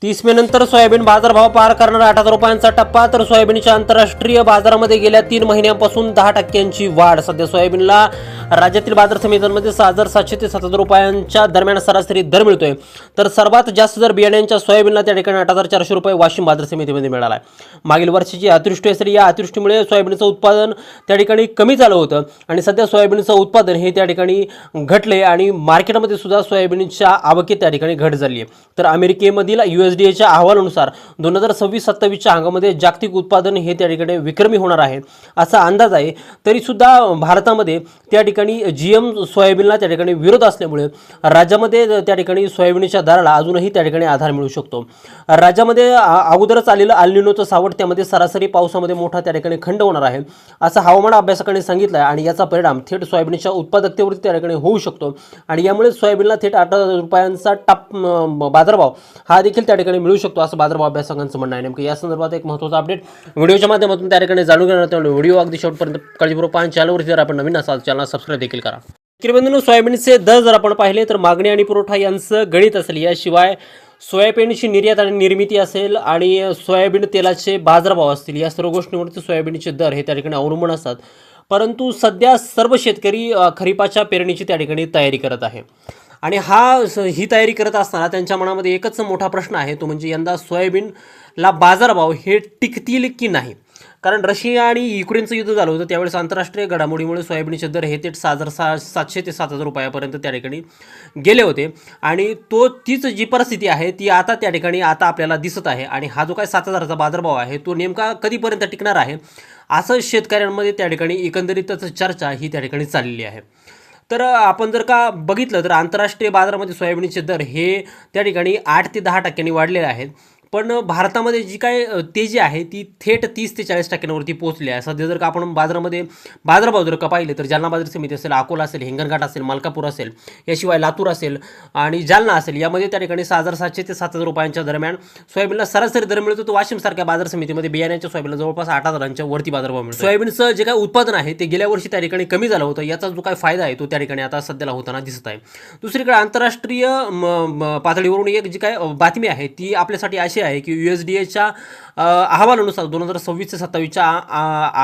30 मे नंतर सोयाबीन बाजारभाव पार करणार 8,000 रुपयांचा टप्पा। तर सोयाबीनच्या आंतरराष्ट्रीय बाजारामध्ये गेल्या 3 महिन्यांपासून 10% वाढ। सध्या सोयाबीनला राज्यातील बाजार समित्यांमध्ये 6,700 ते 7,000 रुपयांच्या दरम्यान सरासरी दर मिळतोय। तर सर्वात जास्त दर बियाण्यांच्या सोयाबीनला त्या ठिकाणी 8,400 रुपये वाशिम बाजार समितीमध्ये मिळाला आहे। मागील वर्षीची अतिवृष्टी असेल, या अतिवृष्टीमुळे सोयाबीनचं उत्पादन त्या ठिकाणी कमी झालं होतं आणि सध्या सोयाबीनचं उत्पादन हे त्या ठिकाणी घटले आणि मार्केटमध्ये सुद्धा सोयाबीनच्या आवकेत त्या ठिकाणी घट झाली आहे। तर अमेरिकेमधील USDAच्या अहवालानुसार 2026-27च्या हंगामामध्ये जागतिक उत्पादन हे त्या ठिकाणी विक्रमी होणार आहे असा अंदाज आहे। तरी सुद्धा भारतामध्ये त्या ठिकाणी GM सोयाबीनला त्या ठिकाणी विरोध असल्यामुळे राज्यामध्ये त्या ठिकाणी सोयाबीनच्या दराला अजूनही त्या ठिकाणी आधार मिळू शकतो। राज्यामध्ये अगोदरच आलेलं अल्निनोचं सावट, त्यामध्ये सरासरी पावसामध्ये मोठा त्या ठिकाणी खंड होणार आहे असं हवामान अभ्यासकांनी सांगितलं आहे आणि याचा परिणाम थेट सोयाबीनच्या उत्पादकतेवरती त्या ठिकाणी होऊ शकतो आणि यामुळे सोयाबीनला थेट 8,000 रुपयांचा बाजारभाव हा देखील त्या ठिकाणी मिळू शकतो असं बाजारभाव अभ्यासकांचं म्हणणं आहे। नेमकं या संदर्भात एक महत्त्वाचा अपडेट व्हिडिओच्या माध्यमातून त्या ठिकाणी जाणून घेणार, त्यामुळे व्हिडिओ अगदी शेवटपर्यंत काळजीपूर्वक पाहा। चॅनलवरती जर आपण नवीन असाल चॅनल सबस्क्राईब देखील करा। बंधूंनो, सोयाबीनचे दर जर आपण पाहिले तर मागणी आणि पुरवठा यांचं गणित असेल, याशिवाय सोयाबीनची निर्यात आणि निर्मिती असेल आणि सोयाबीन तेलाचे बाजारभाव असतील, या सर्व गोष्टींवरती सोयाबीनचे दर हे त्या ठिकाणी अवलंबून असतात। परंतु सध्या सर्व शेतकरी खरीपाच्या पेरणीची त्या ठिकाणी तयारी करत आहे आणि ही तयारी करत असताना त्यांच्या मनामध्ये एकच मोठा प्रश्न आहे, तो म्हणजे यंदा सोयाबीनला बाजारभाव हे टिकतील की नाही। कारण रशिया आणि युक्रेनचं युद्ध झालं होतं, त्यावेळेस आंतरराष्ट्रीय घडामोडीमुळे सोयाबीनचे दर हे थेट 6,700 ते 7,000 रुपयापर्यंत त्या ठिकाणी गेले होते आणि तीच जी परिस्थिती आहे ती आता त्या ठिकाणी आपल्याला दिसत आहे आणि हा जो काय 7,000चा बाजारभाव आहे तो नेमका कधीपर्यंत टिकणार आहे असं शेतकऱ्यांमध्ये त्या ठिकाणी एकंदरीतच चर्चा ही त्या ठिकाणी चाललेली आहे। तर आपण जर का बघितलं तर आंतरराष्ट्रीय बाजारामध्ये सोयाबीनचे दर हे त्या ठिकाणी 8 ते 10% वाढलेले आहेत, पण भारतामध्ये जी काय तेजी आहे ती थेट 30 ते 40%वरती पोहोचली आहे। सध्या जर का आपण बाजारामध्ये बाजारभाव जर का पाहिले तर जालना बाजार समिती असेल, अकोला असेल, हिंगणघाट असेल, मलकापूर असेल, याशिवाय लातूर असेल आणि जालना असेल, यामध्ये त्या ठिकाणी 6,700 ते 7,000 रुपयांच्या दरम्यान सोयाबीनला सरासरी दर मिळतो। तो वाशिमसारख्या बाजार समितीमध्ये बियाण्याच्या सोयाबीनला जवळपास 8,000च्या वरती बाजारभाव मिळतो। सोयाबीनचं जे काय उत्पादन आहे ते गेल्या वर्षी त्या ठिकाणी कमी झालं होतं, याचा जो काय फायदा आहे तो त्या ठिकाणी आता सध्याला होताना दिसत आहे। दुसरीकडे आंतरराष्ट्रीय पातळीवरून एक जी काय बातमी आहे ती आपल्यासाठी अशी आहे की USDAच्या अहवालानुसार 2026 ते 27च्या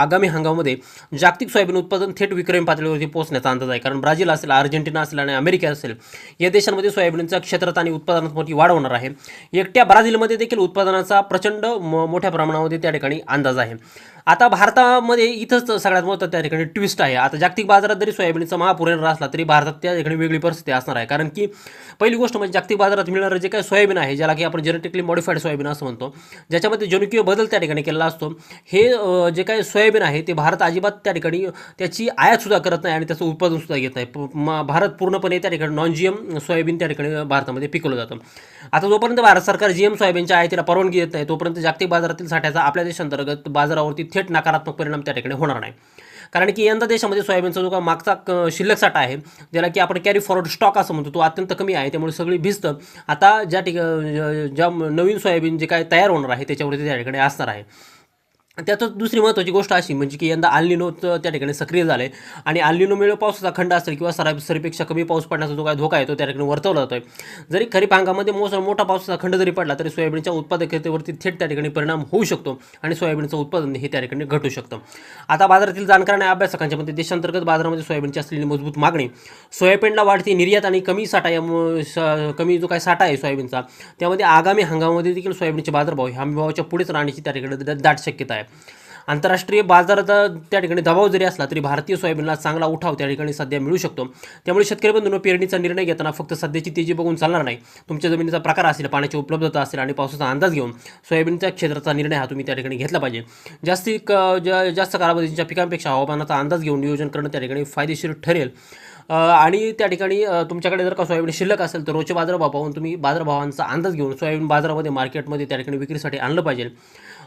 आगामी हंगामामध्ये जागतिक सोयाबीन उत्पादन थेट विक्रमी पातळीवरती पोहोचण्याचा अंदाज आहे। कारण ब्राझील असेल, अर्जेंटिना असेल आणि अमेरिका असेल, या देशांमध्ये सोयाबीनच्या क्षेत्रात आणि उत्पादनात मोठी वाढ होणार आहे। एकट्या ब्राझीलमध्ये देखील उत्पादनाचा प्रचंड मोठ्या प्रमाणामध्ये त्या ठिकाणी अंदाज आहे। आता भारतामध्ये इथंच सगळ्यात मोठं त्या ठिकाणी ट्विस्ट आहे। आता जागतिक बाजारात जरी सोयाबीनचा महापुरेर असला तरी भारतात त्या ठिकाणी वेगळी परिस्थिती असणार आहे। कारण की पहिली गोष्ट म्हणजे जागतिक बाजारात मिळणारं जे काही सोयाबीन आहे, ज्याला की आपण जेनेटिकली मॉडिफाईड सोयाबीन असं म्हणतो, ज्याच्यामध्ये जनुकीय बदल त्या ठिकाणी केलेला असतो, हे जे काही सोयाबीन आहे ते भारत अजिबात त्या ठिकाणी त्याची आयातसुद्धा करत नाही आणि त्याचं उत्पादनसुद्धा घेत नाही। भारत पूर्णपणे त्या ठिकाणी नॉन-GM सोयाबीन त्या ठिकाणी भारतामध्ये पिकवलं जातं। आता जोपर्यंत भारत सरकार GM सोयाबीनच्या आयातीला परवानगी देत नाही तोपर्यंत जागतिक बाजारातील साठ्याचा आपल्या देशांतर्गत बाजारावरती थेट नकारात्मक परिणाम त्या ठिकाणी होणार नाही। कारण की यंदा देशामध्ये सोयाबीनचा जो का मागचा शिल्लक साठा आहे, ज्याला की आपण कॅरी फॉरवर्ड स्टॉक असं म्हणतो, तो अत्यंत कमी आहे, त्यामुळे सगळी भिस्त आता ज्या नवीन सोयाबीन जे काय तयार होणार आहे त्याच्यावरती त्या ठिकाणी असणार आहे। त्यातच दुसरी महत्त्वाची गोष्ट अशी म्हणजे की यंदा अल्निनोचं त्या ठिकाणी सक्रिय झालं आहे आणि अल्निनोमुळे पावसाचा खंड असेल किंवा सरासरीपेक्षा कमी पाऊस पडण्याचा जो काय धोका आहे तो त्या ठिकाणी वर्तवला जातो आहे। जरी खरीप हंगामामध्ये मोठा पावसाचा खंड जरी पडला तरी सोयाबीनच्या उत्पादकतेवरती थेट त्या ठिकाणी परिणाम होऊ शकतो आणि सोयाबीनचं उत्पादन हे त्या ठिकाणी घटू शकतं। आता बाजारातील जाणकार आणि अभ्यासकांच्या मते देशांतर्गत बाजारामध्ये सोयाबीनची असलेली मजबूत मागणी, सोयाबीनला वाढती निर्यात आणि कमी जो काय साठा आहे सोयाबीनचा, त्यामध्ये आगामी हंगामामध्ये देखील सोयाबीनचे बाजारभाव हमीभावाच्या पुढेच राहण्याची त्या ठिकाणी दाट शक्यता आहे। आंतरराष्ट्रीय बाजारात त्या ठिकाणी दबाव जरी असला तरी भारतीय सोयाबीनला चांगला उठाव त्या ठिकाणी सध्या मिळू शकतो। त्यामुळे शेतकरी बंधूंनो, पेरणीचा निर्णय घेताना फक्त सध्याची तेजी बघून चालणार नाही। तुमच्या जमिनीचा प्रकार असेल, पाण्याची उपलब्धता असेल आणि पावसाचा अंदाज घेऊन सोयाबीनच्या क्षेत्राचा निर्णय हा तुम्ही त्या ठिकाणी घेतला पाहिजे। जास्त कालावधीच्या पिकांपेक्षा हवामानाचा अंदाज घेऊन नियोजन करणं त्या ठिकाणी फायदेशीर ठरेल आणि त्या ठिकाणी तुमच्याकडे जर का सोयाबीन शिल्लक असेल तर रोजचे बाजारभाव पाहून तुम्ही बाजारभावांचा अंदाज घेऊन सोयाबीन बाजारामध्ये मार्केटमध्ये त्या ठिकाणी विक्रीसाठी आणलं पाहिजे।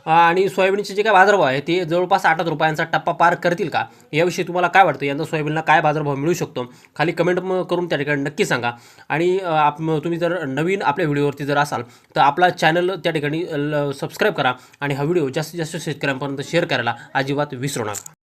आणि सोयाबीनचे जे काय बाजारभाव आहे ते जवळपास 8,000 रुपयांचा टप्पा पार करतील का, याविषयी तुम्हाला काय वाटतं? यंदा सोयाबीनला काय बाजारभाव मिळू शकतो? खाली कमेंट करून त्या ठिकाणी नक्की सांगा। आणि तुम्ही जर नवीन आपल्या व्हिडिओवरती जर असाल तर आपला चॅनल त्या ठिकाणी सबस्क्राईब करा आणि हा व्हिडिओ जास्तीत जास्त शेतकऱ्यांपर्यंत शेअर करायला अजिबात विसरू नका।